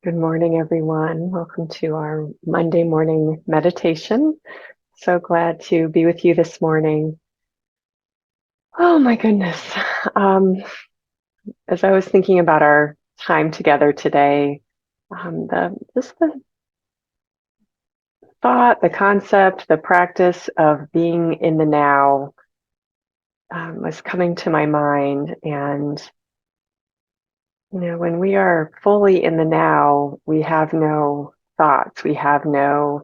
Good morning, everyone. Welcome to our Monday morning meditation. So glad to be with you this morning. Oh my goodness. Um, as I was thinking about our time together today, the thought, the concept, the practice of being in the now was coming to my mind. And when we are fully in the now, we have no thoughts, we have no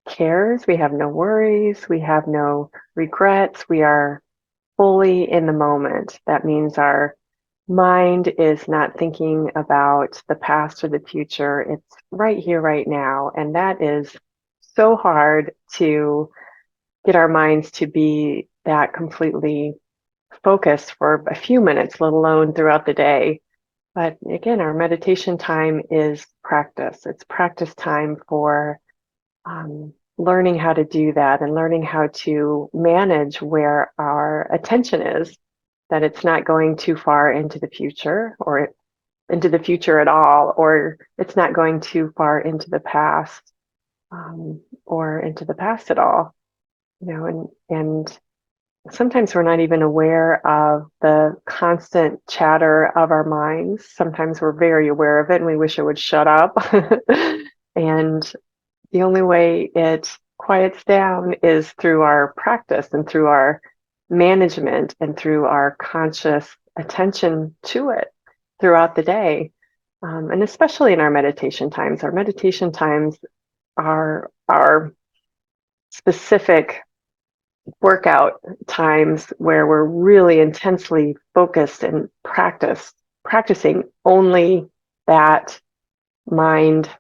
cares, we have no worries, we have no regrets. We are fully in the moment. That means our mind is not thinking about the past or the future. It's right here, right now. And that is so hard to get our minds to be that completely focused for a few minutes, let alone throughout the day. But again, our meditation time is practice. It's practice time for learning how to do that and learning how to manage where our attention is, that it's not going too far into the future or into the future at all, or it's not going too far into the past or into the past at all. And sometimes we're not even aware of the constant chatter of our minds. Sometimes we're very aware of it and we wish it would shut up. And the only way it quiets down is through our practice and through our management and through our conscious attention to it throughout the day. And especially in our meditation times. Our meditation times are specific workout times where we're really intensely focused and practicing only that mind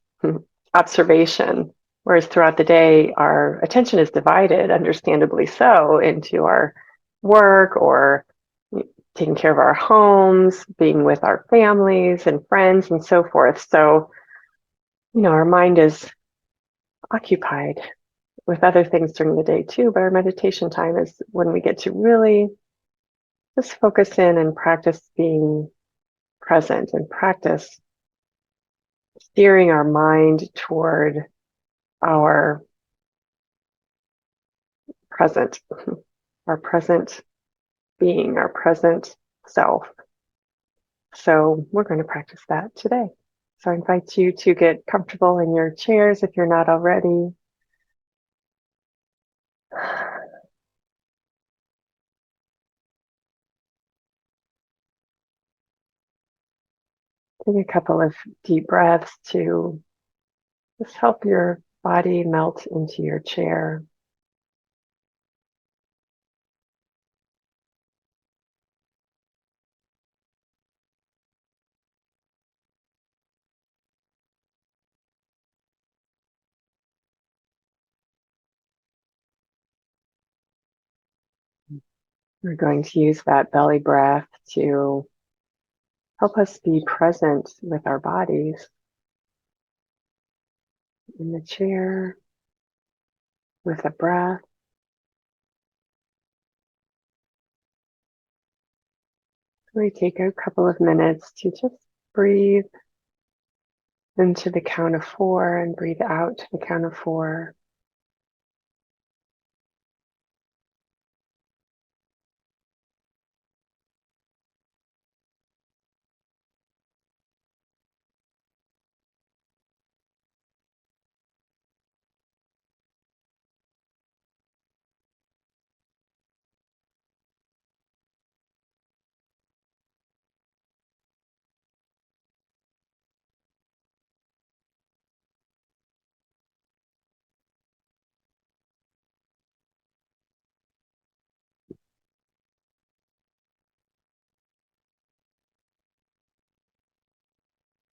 observation. Whereas throughout the day, our attention is divided, understandably so, into our work or taking care of our homes, being with our families and friends and so forth. So, our mind is occupied with other things during the day too, but our meditation time is when we get to really just focus in and practice being present and practice steering our mind toward our present, our present being, our present self. So we're going to practice that today. So I invite you to get comfortable in your chairs if you're not already. Take a couple of deep breaths to just help your body melt into your chair. We're going to use that belly breath to help us be present with our bodies in the chair with a breath. We take a couple of minutes to just breathe into the count of 4 and breathe out to the count of 4.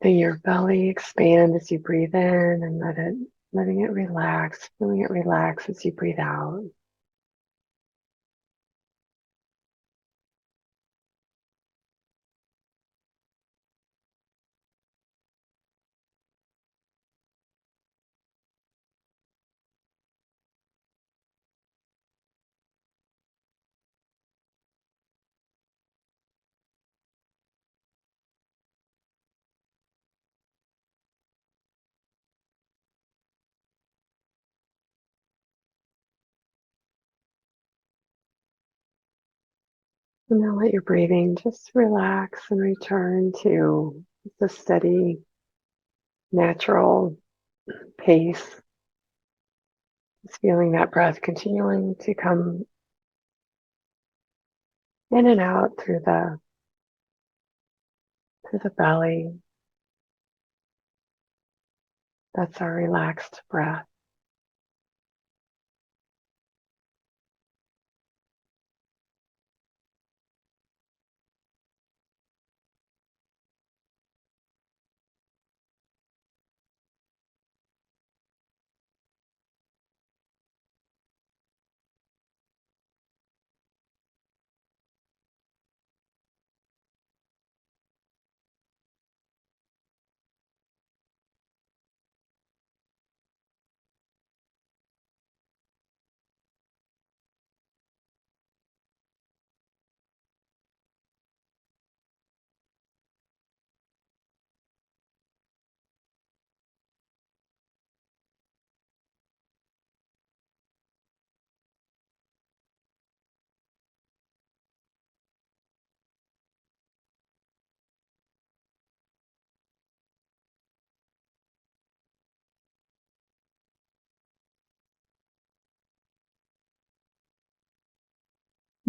Feel your belly expand as you breathe in and letting it relax, feeling it relax as you breathe out. And now let your breathing just relax and return to the steady, natural pace. Just feeling that breath continuing to come in and out through the belly. That's our relaxed breath.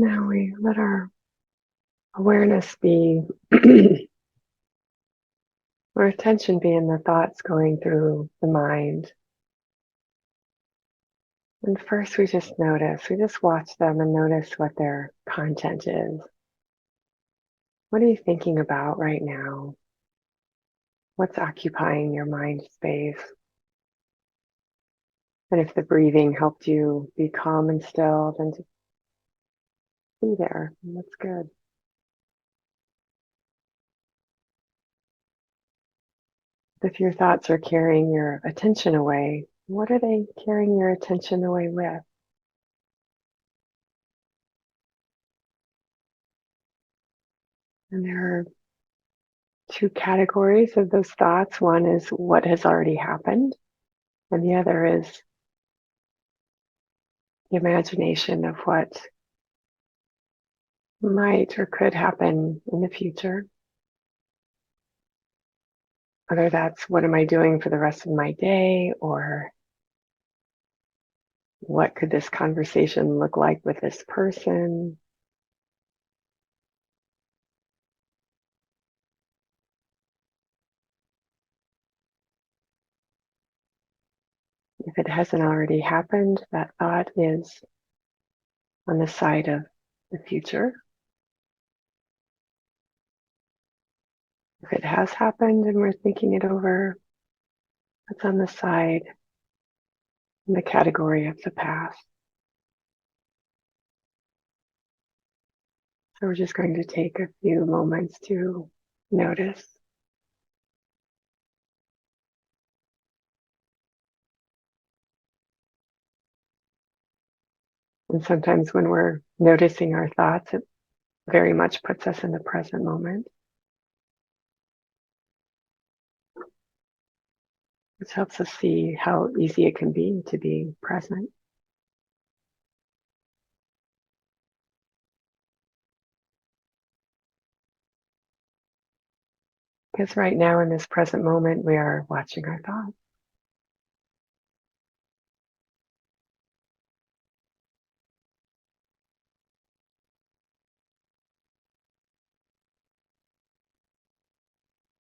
Now we let our awareness be, our attention be in the thoughts going through the mind. And first we just watch them and notice what their content is. What are you thinking about right now? What's occupying your mind space? And if the breathing helped you be calm and still, then just be there. That's good. If your thoughts are carrying your attention away, what are they carrying your attention away with? And there are two categories of those thoughts. One is what has already happened, and the other is the imagination of what might or could happen in the future. Whether that's what am I doing for the rest of my day, or what could this conversation look like with this person? If it hasn't already happened, that thought is on the side of the future. If it has happened and we're thinking it over, it's on the side in the category of the past. So we're just going to take a few moments to notice. And sometimes when we're noticing our thoughts, it very much puts us in the present moment, which helps us see how easy it can be to be present. Because right now in this present moment, we are watching our thoughts.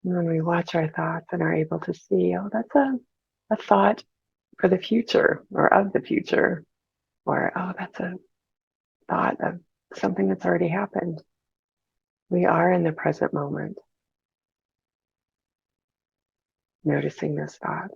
And when we watch our thoughts and are able to see, oh, that's a thought for the future or of the future, or oh, that's a thought of something that's already happened. We are in the present moment, noticing this thought.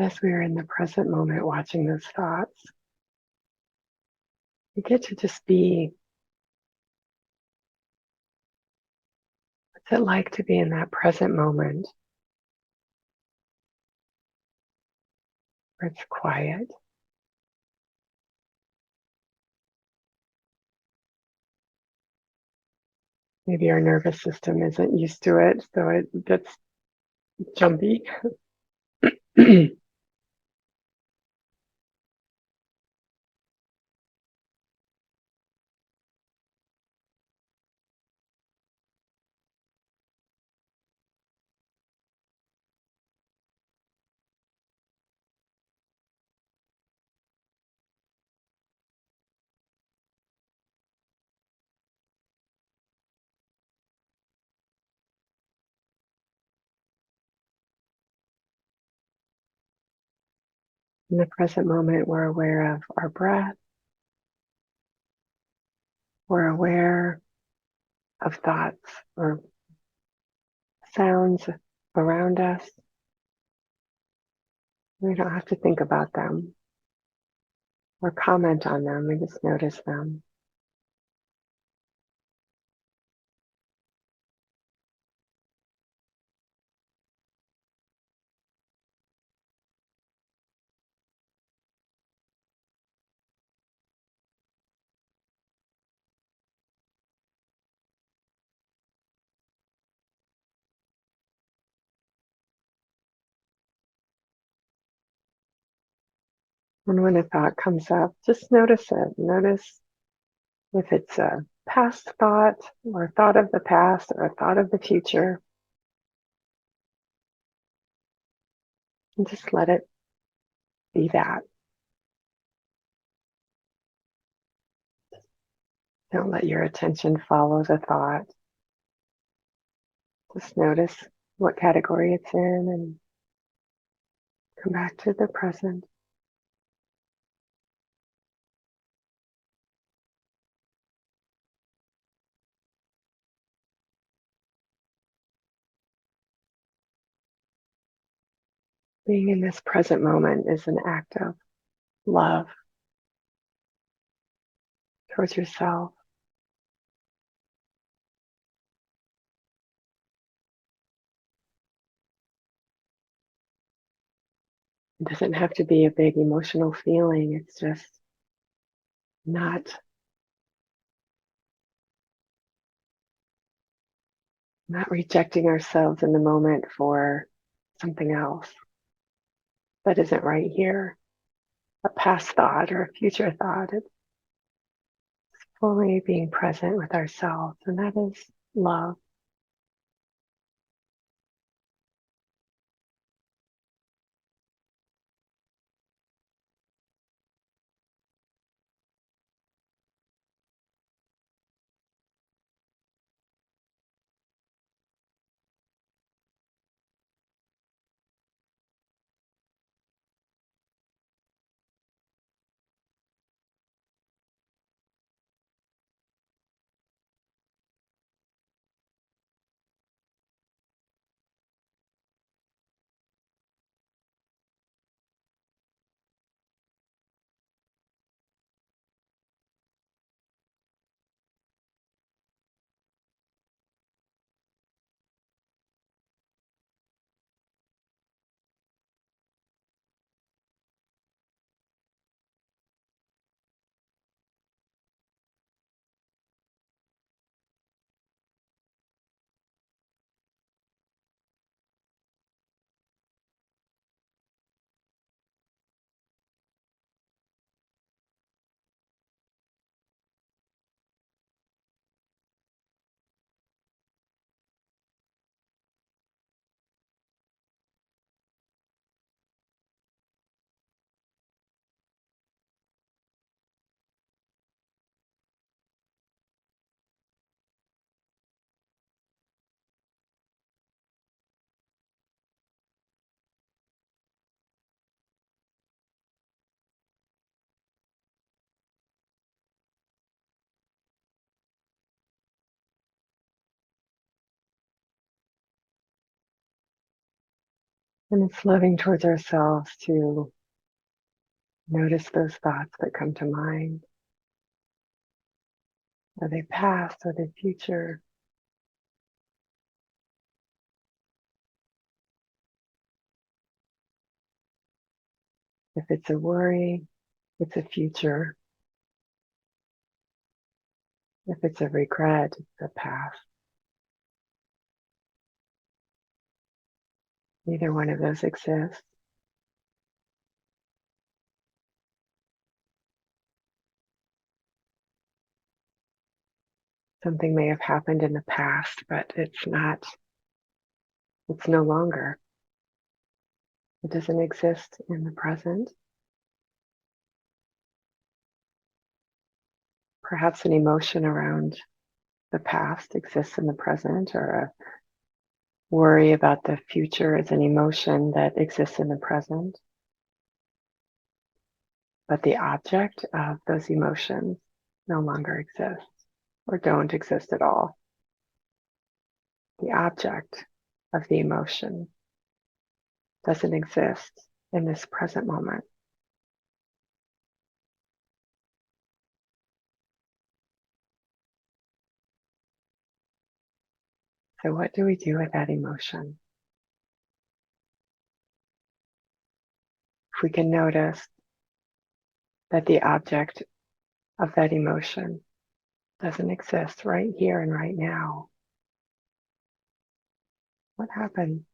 As we are in the present moment watching those thoughts, we get to just be. What's it like to be in that present moment where it's quiet? Maybe our nervous system isn't used to it, so it gets jumpy. In the present moment, we're aware of our breath. We're aware of thoughts or sounds around us. We don't have to think about them or comment on them. We just notice them. And when a thought comes up, just notice it. Notice if it's a past thought or a thought of the past or a thought of the future. And just let it be that. Don't let your attention follow the thought. Just notice what category it's in and come back to the present. Being in this present moment is an act of love towards yourself. It doesn't have to be a big emotional feeling. It's just not rejecting ourselves in the moment for something else that isn't right here, a past thought or a future thought. It's fully being present with ourselves, and that is love. And it's loving towards ourselves to notice those thoughts that come to mind. Are they past? Are they future? If it's a worry, it's a future. If it's a regret, it's a past. Neither one of those exists. Something may have happened in the past, but it's no longer. It doesn't exist in the present. Perhaps an emotion around the past exists in the present, or a worry about the future is an emotion that exists in the present. But the object of those emotions no longer exists or don't exist at all. The object of the emotion doesn't exist in this present moment. So what do we do with that emotion? If we can notice that the object of that emotion doesn't exist right here and right now, what happened?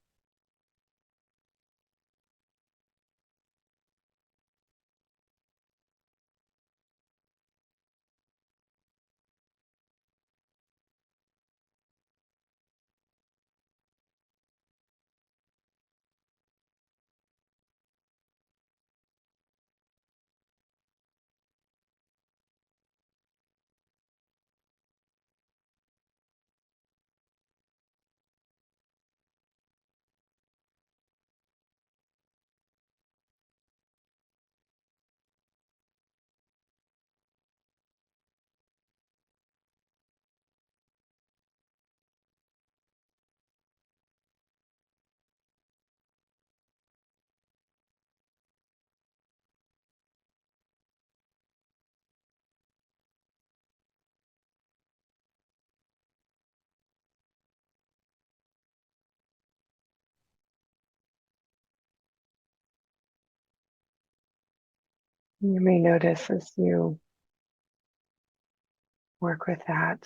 You may notice as you work with that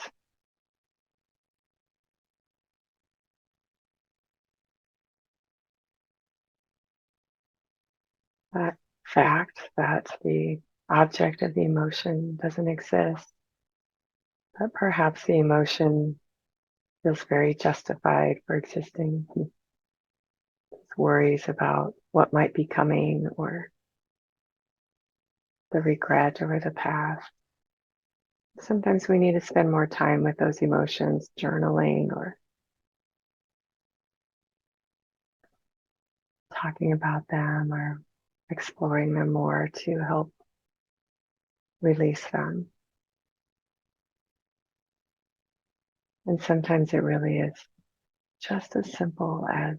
fact that the object of the emotion doesn't exist, but perhaps the emotion feels very justified for existing. Worries about what might be coming or the regret over the past. Sometimes we need to spend more time with those emotions, journaling or talking about them or exploring them more to help release them. And sometimes it really is just as simple as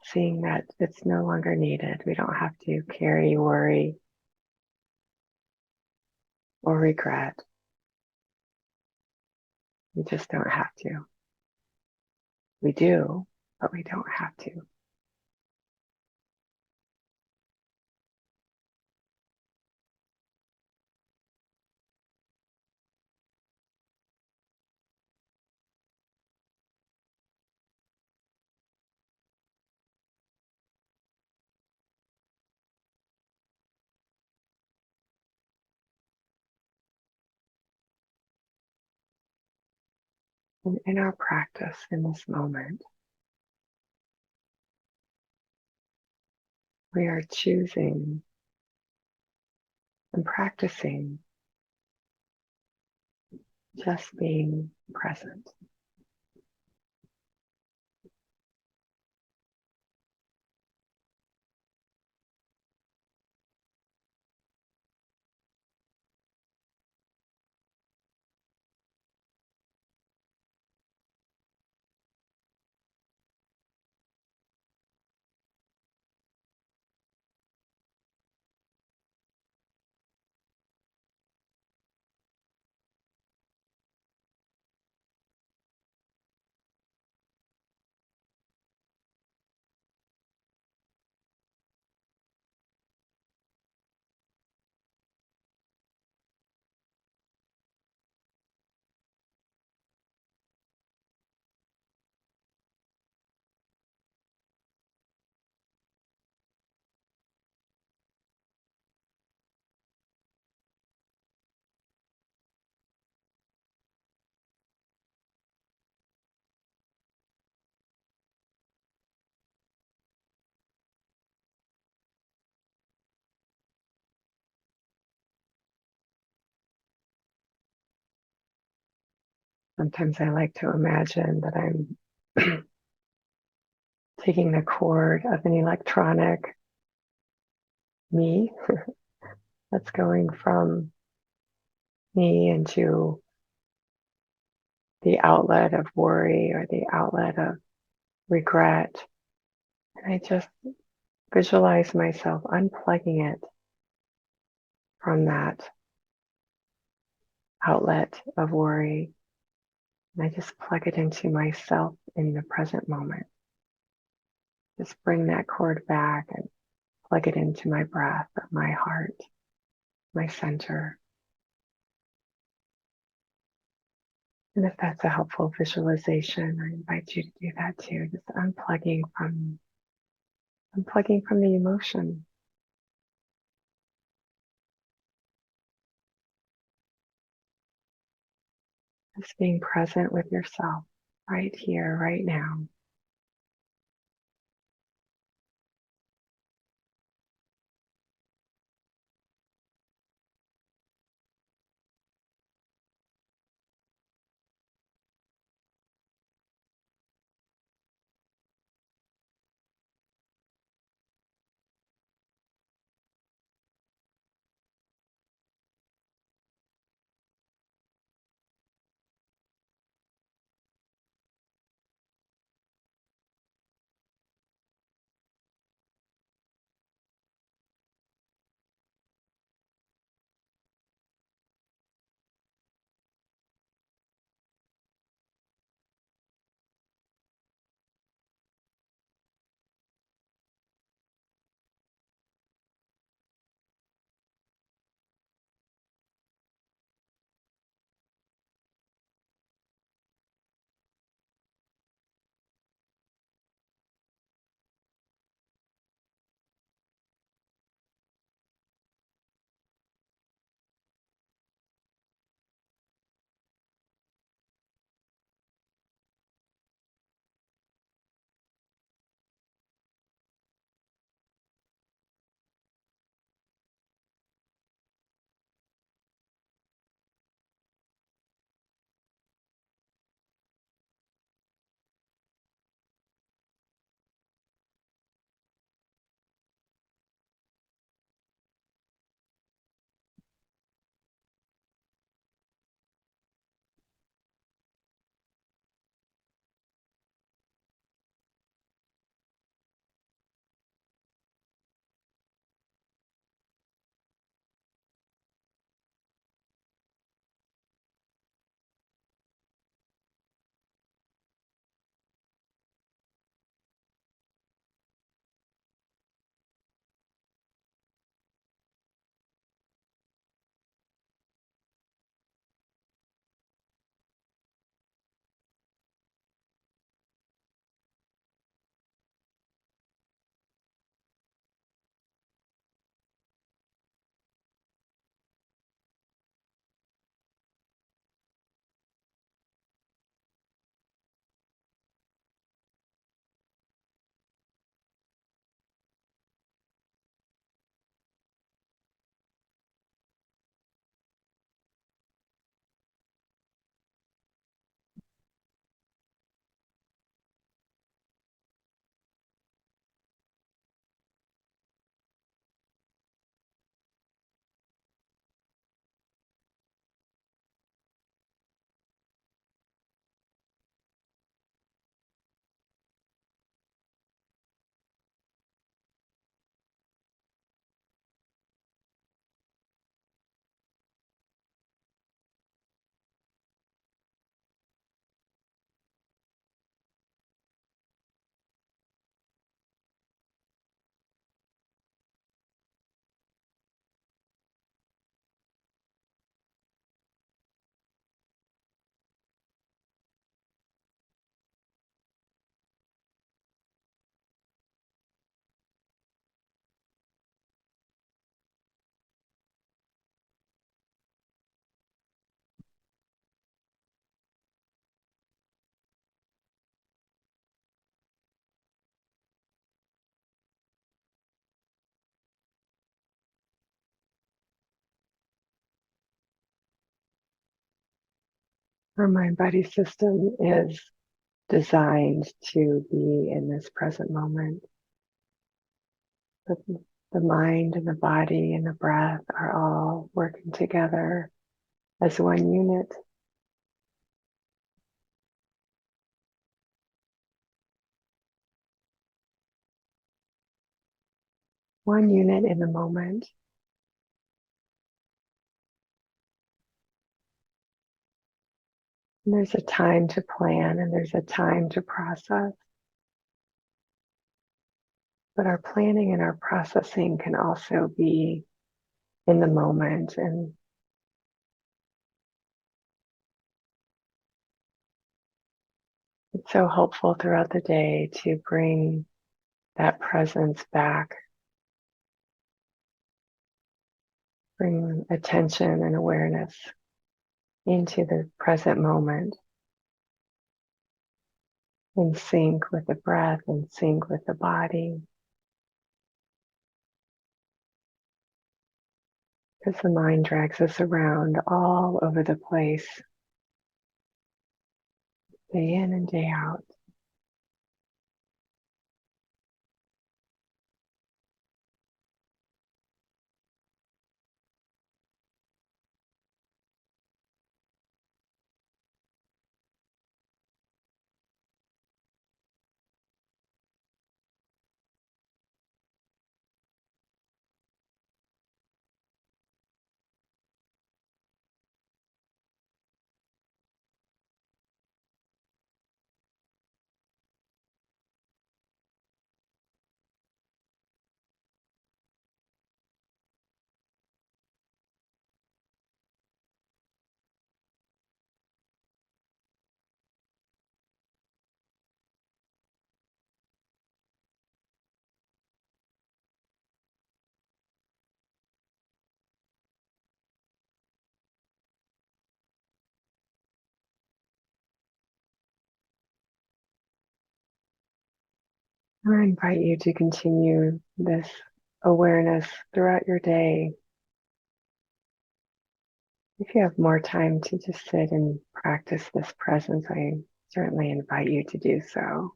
seeing that it's no longer needed. We don't have to carry worry or regret. We just don't have to. We do, but we don't have to. And in our practice in this moment, we are choosing and practicing just being present. Sometimes I like to imagine that I'm taking the cord of an electronic me that's going from me into the outlet of worry or the outlet of regret. And I just visualize myself unplugging it from that outlet of worry. And I just plug it into myself in the present moment. Just bring that cord back and plug it into my breath, or my heart, my center. And if that's a helpful visualization, I invite you to do that too. Just unplugging from the emotion. Just being present with yourself right here, right now. Our mind body system is designed to be in this present moment. The mind and the body and the breath are all working together as one unit. One unit in the moment. And there's a time to plan and there's a time to process. But our planning and our processing can also be in the moment. And it's so helpful throughout the day to bring that presence back, bring attention and awareness into the present moment, in sync with the breath, in sync with the body. Because the mind drags us around all over the place, day in and day out. I invite you to continue this awareness throughout your day. If you have more time to just sit and practice this presence, I certainly invite you to do so.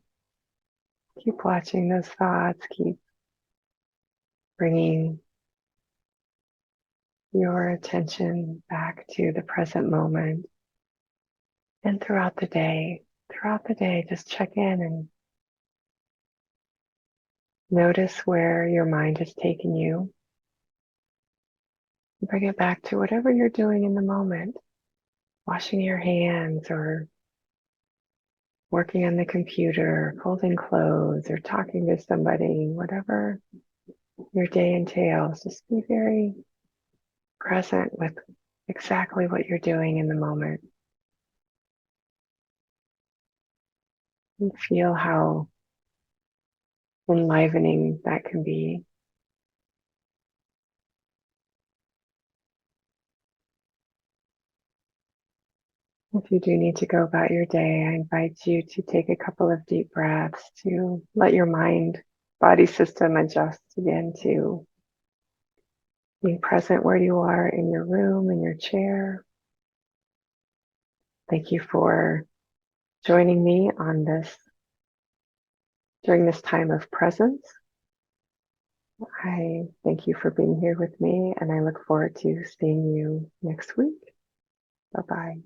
Keep watching those thoughts, keep bringing your attention back to the present moment. And throughout the day, just check in and notice where your mind has taken you. Bring it back to whatever you're doing in the moment, washing your hands or working on the computer, folding clothes or talking to somebody, whatever your day entails. Just be very present with exactly what you're doing in the moment. And feel how enlivening that can be. If you do need to go about your day, I invite you to take a couple of deep breaths to let your mind body system adjust again to being present where you are in your room, in your chair. Thank you for joining me on this during this time of presence. I thank you for being here with me, and I look forward to seeing you next week. Bye-bye.